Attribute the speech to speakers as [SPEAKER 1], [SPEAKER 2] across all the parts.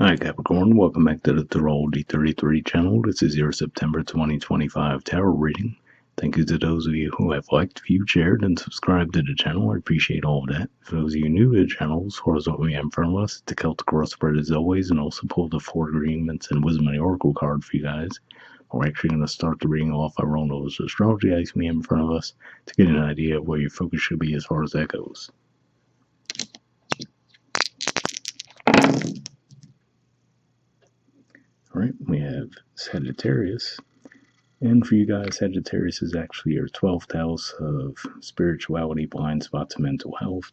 [SPEAKER 1] Hi Capricorn, welcome back to the Astrology 33 channel. This is your September 2025 tarot reading. Thank you to those of you who have liked, viewed, shared, and subscribed to the channel. I appreciate all of that. For those of you new to the channel, as far as what we have in front of us, the Celtic cross spread as always, and also pull the Four Agreements and Wisdom and the Oracle card for you guys. We're actually going to start the reading off by rolling those astrology items we have in front of us to get an idea of where your focus should be as far as that goes. Alright, we have Sagittarius. And for you guys, Sagittarius is actually your 12th house of spirituality, blind spots, and mental health.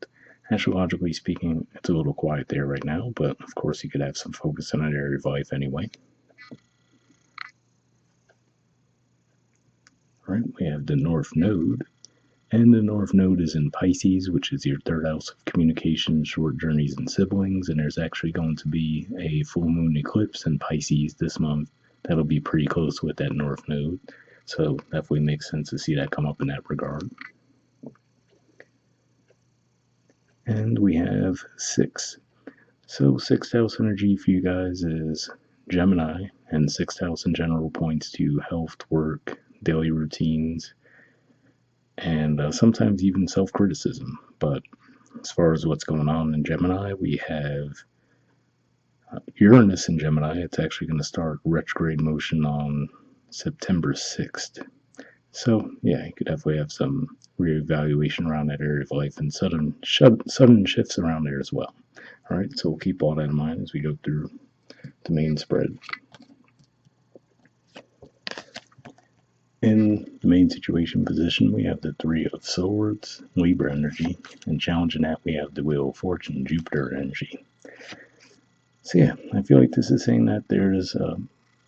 [SPEAKER 1] Astrologically speaking, it's a little quiet there right now, but of course you could have some focus on that area of life anyway. Alright, we have the North Node. And the North Node is in Pisces, which is your 3rd house of communication, short journeys, and siblings. And there's actually going to be a full moon eclipse in Pisces this month. That'll be pretty close with that North Node. So definitely makes sense to see that come up in that regard. And we have 6. So 6th house energy for you guys is Gemini, and 6th house in general points to health, work, daily routines, and sometimes even self-criticism. But as far as what's going on in Gemini, we have Uranus in Gemini. It's actually going to start retrograde motion on September 6th. So, yeah, you could definitely have some reevaluation around that area of life and sudden shifts around there as well. All right, so we'll keep all that in mind as we go through the main spread. In the main situation position, we have the Three of Swords, Libra energy, and challenging that, we have the Wheel of Fortune, Jupiter energy. So yeah, I feel like this is saying that there's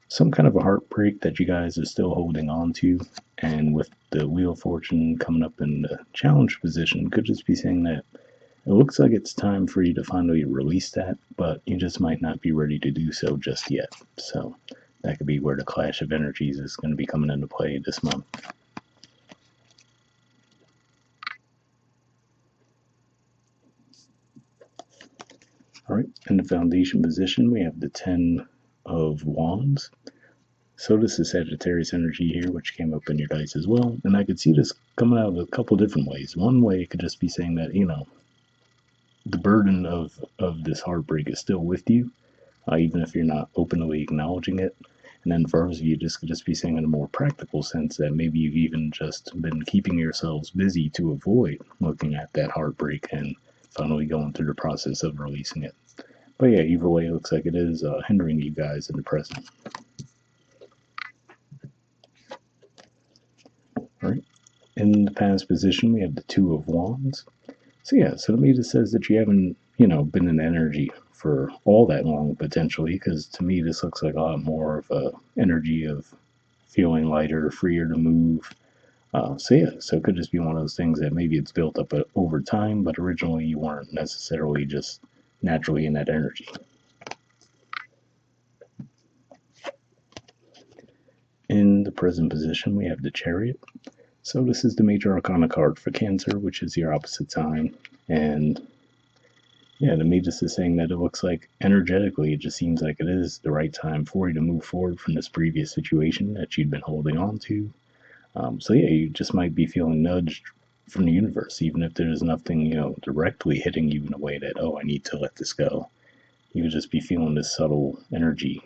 [SPEAKER 1] some kind of a heartbreak that you guys are still holding on to, and with the Wheel of Fortune coming up in the challenge position, could just be saying that it looks like it's time for you to finally release that, but you just might not be ready to do so just yet. So that could be where the clash of energies is going to be coming into play this month. All right, in the foundation position, we have the 10 of Wands. So this is Sagittarius energy here, which came up in your dice as well. And I could see this coming out a couple different ways. One way it could just be saying that, the burden of this heartbreak is still with you, even if you're not openly acknowledging it. And then for others of you, this could just be saying in a more practical sense that maybe you've even just been keeping yourselves busy to avoid looking at that heartbreak and finally going through the process of releasing it. But yeah, either way, it looks like it is hindering you guys in the present. All right. In the past position, we have the Two of Wands. So yeah, so to me this says that you haven't, been in energy for all that long potentially, because to me this looks like a lot more of a energy of feeling lighter, freer to move. So yeah, so it could just be one of those things that maybe it's built up over time, but originally you weren't necessarily just naturally in that energy. In the present position, we have the Chariot. So this is the major arcana card for Cancer, which is your opposite sign. And yeah, to me, this is saying that it looks like energetically, it just seems like it is the right time for you to move forward from this previous situation that you'd been holding on to. So yeah, you just might be feeling nudged from the universe, even if there's nothing, directly hitting you in a way that, oh, I need to let this go. You could just be feeling this subtle energy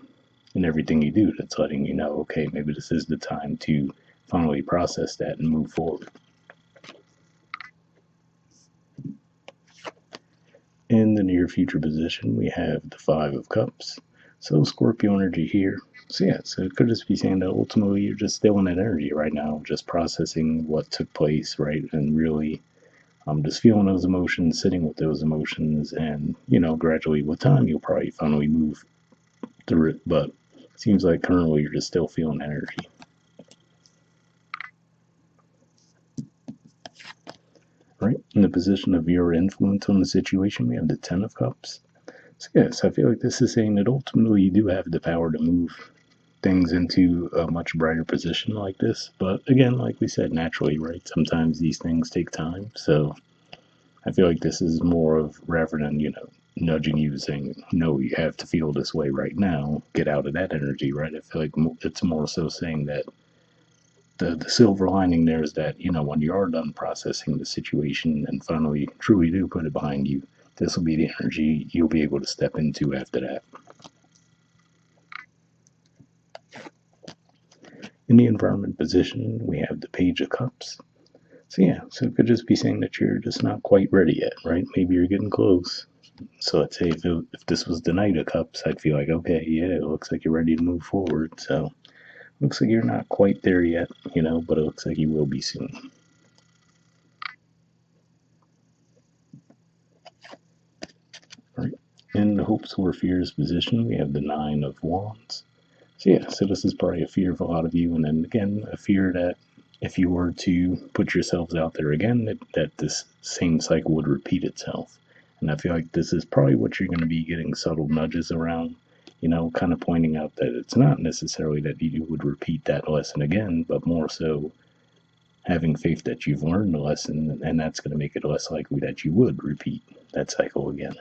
[SPEAKER 1] in everything you do that's letting you know, okay, maybe this is the time to finally process that and move forward. In the near future position, we have the Five of Cups. So Scorpio energy here. So yeah, so it could just be saying that ultimately you're just still in that energy right now, just processing what took place, right? And really just feeling those emotions, sitting with those emotions, and, gradually with time, you'll probably finally move through it. But it seems like currently you're just still feeling energy. Right? In the position of your influence on the situation, we have the Ten of Cups. So yes, I feel like this is saying that ultimately you do have the power to move things into a much brighter position like this. But again, like we said, naturally, right? Sometimes these things take time. So I feel like this is more of rather than, nudging you, saying, no, you have to feel this way right now. Get out of that energy, right? I feel like it's more so saying that the silver lining there is that, when you are done processing the situation and finally truly do put it behind you, this will be the energy you'll be able to step into after that. In the environment position, we have the Page of Cups. So yeah, so it could just be saying that you're just not quite ready yet, right? Maybe you're getting close. So let's say if this was the Knight of Cups, I'd feel like, okay, yeah, it looks like you're ready to move forward. So looks like you're not quite there yet, but it looks like you will be soon. All right. In the hopes or fears position, we have the Nine of Wands. So yeah, so this is probably a fear of a lot of you, and then again, a fear that if you were to put yourselves out there again, that this same cycle would repeat itself. And I feel like this is probably what you're going to be getting subtle nudges around, kind of pointing out that it's not necessarily that you would repeat that lesson again, but more so having faith that you've learned the lesson, and that's going to make it less likely that you would repeat that cycle again.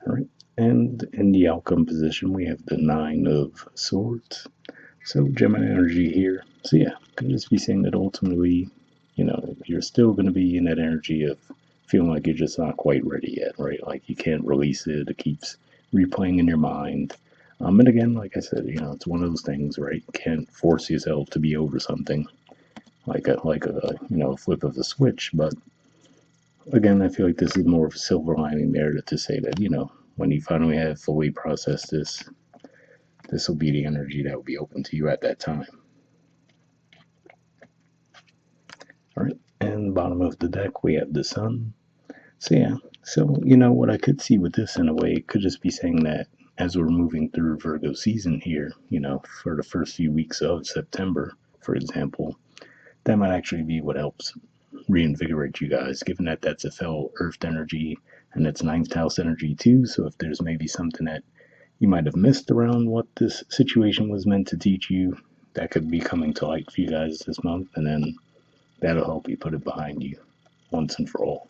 [SPEAKER 1] All right. And in the outcome position, we have the Nine of Swords. So Gemini energy here. So yeah, could just be saying that ultimately, you're still going to be in that energy of feeling like you're just not quite ready yet, right? Like you can't release it. It keeps replaying in your mind. And again, like I said, it's one of those things, right? You can't force yourself to be over something like a flip of the switch. But again, I feel like this is more of a silver lining there to say that, when you finally have fully processed this will be the energy that will be open to you at that time. All right, and bottom of the deck we have the Sun. So yeah, so what I could see with this in a way could just be saying that as we're moving through Virgo season here, for the first few weeks of September, for example, that might actually be what helps reinvigorate you guys, given that that's a fellow Earth energy and it's ninth house energy too. So if there's maybe something that you might have missed around what this situation was meant to teach you, that could be coming to light for you guys this month, and then that'll help you put it behind you once and for all.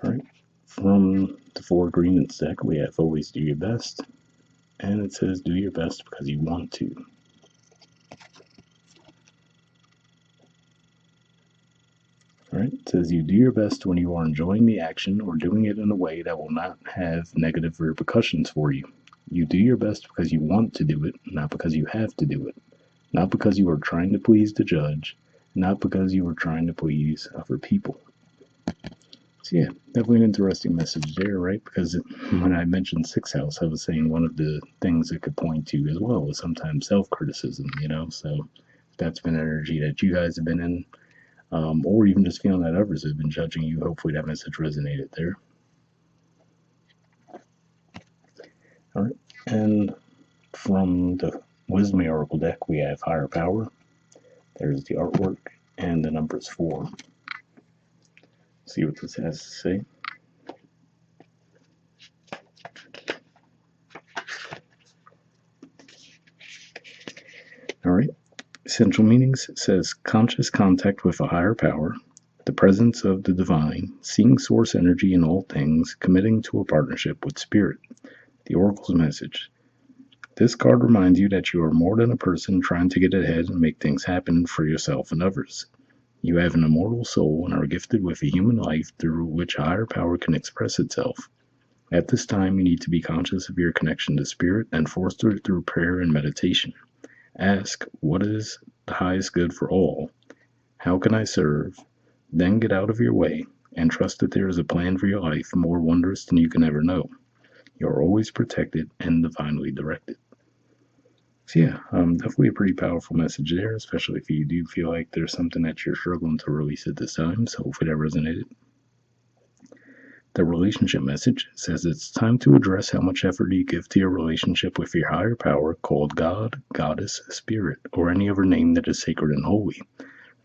[SPEAKER 1] All right. From the Four Agreements deck, we have Always Do Your Best, and it says do your best because you want to. All right. It says you do your best when you are enjoying the action or doing it in a way that will not have negative repercussions for you. You do your best because you want to do it, not because you have to do it. Not because you are trying to please the judge, not because you are trying to please other people. So yeah, definitely an interesting message there, right? Because when I mentioned sixth house, I was saying one of the things it could point to as well was sometimes self-criticism, So that's been energy that you guys have been in, or even just feeling that others have been judging you. Hopefully that message resonated there. All right, and from the Wisdom Oracle deck, we have Higher Power. There's the artwork and the numbers 4. See what this has to say. All right. Essential meanings says conscious contact with a higher power, the presence of the divine, seeing source energy in all things, committing to a partnership with spirit. The Oracle's message. This card reminds you that you are more than a person trying to get ahead and make things happen for yourself and others. You have an immortal soul and are gifted with a human life through which a higher power can express itself. At this time, you need to be conscious of your connection to spirit and foster it through prayer and meditation. Ask, what is the highest good for all? How can I serve? Then get out of your way and trust that there is a plan for your life more wondrous than you can ever know. You are always protected and divinely directed. So yeah, definitely a pretty powerful message there, especially if you do feel like there's something that you're struggling to release at this time. So hopefully that resonated. The relationship message says it's time to address how much effort you give to your relationship with your higher power called God, Goddess, Spirit, or any other name that is sacred and holy.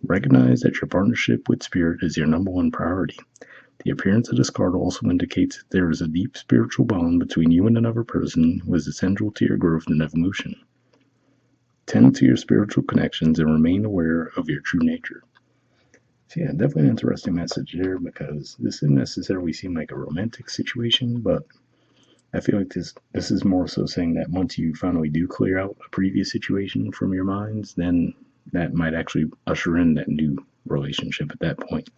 [SPEAKER 1] Recognize that your partnership with Spirit is your number one priority. The appearance of this card also indicates that there is a deep spiritual bond between you and another person who is essential to your growth and evolution. Tend to your spiritual connections and remain aware of your true nature. So yeah, definitely an interesting message there because this didn't necessarily seem like a romantic situation, but I feel like this is more so saying that once you finally do clear out a previous situation from your minds, then that might actually usher in that new relationship at that point.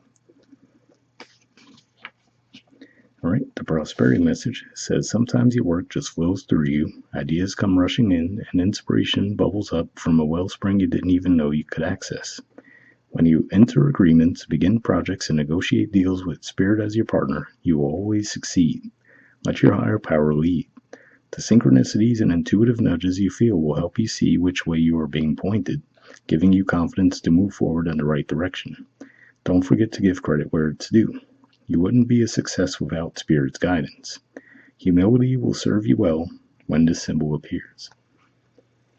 [SPEAKER 1] All right, the prosperity message says sometimes your work just flows through you, ideas come rushing in, and inspiration bubbles up from a wellspring you didn't even know you could access. When you enter agreements, begin projects, and negotiate deals with spirit as your partner, you will always succeed. Let your higher power lead. The synchronicities and intuitive nudges you feel will help you see which way you are being pointed, giving you confidence to move forward in the right direction. Don't forget to give credit where it's due. You wouldn't be a success without Spirit's guidance. Humility will serve you well when this symbol appears.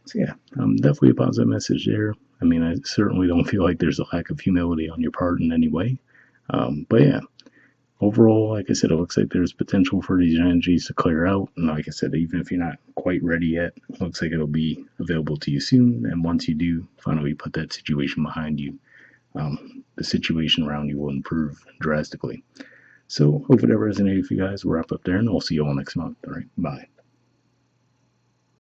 [SPEAKER 1] So yeah, definitely a positive message there. I mean, I certainly don't feel like there's a lack of humility on your part in any way. But yeah, overall, like I said, it looks like there's potential for these energies to clear out. And like I said, even if you're not quite ready yet, it looks like it'll be available to you soon. And once you do finally put that situation behind you, the situation around you will improve drastically. So, hope it ever resonated with you guys. We'll wrap up there, and we'll see you all next month. All right, bye.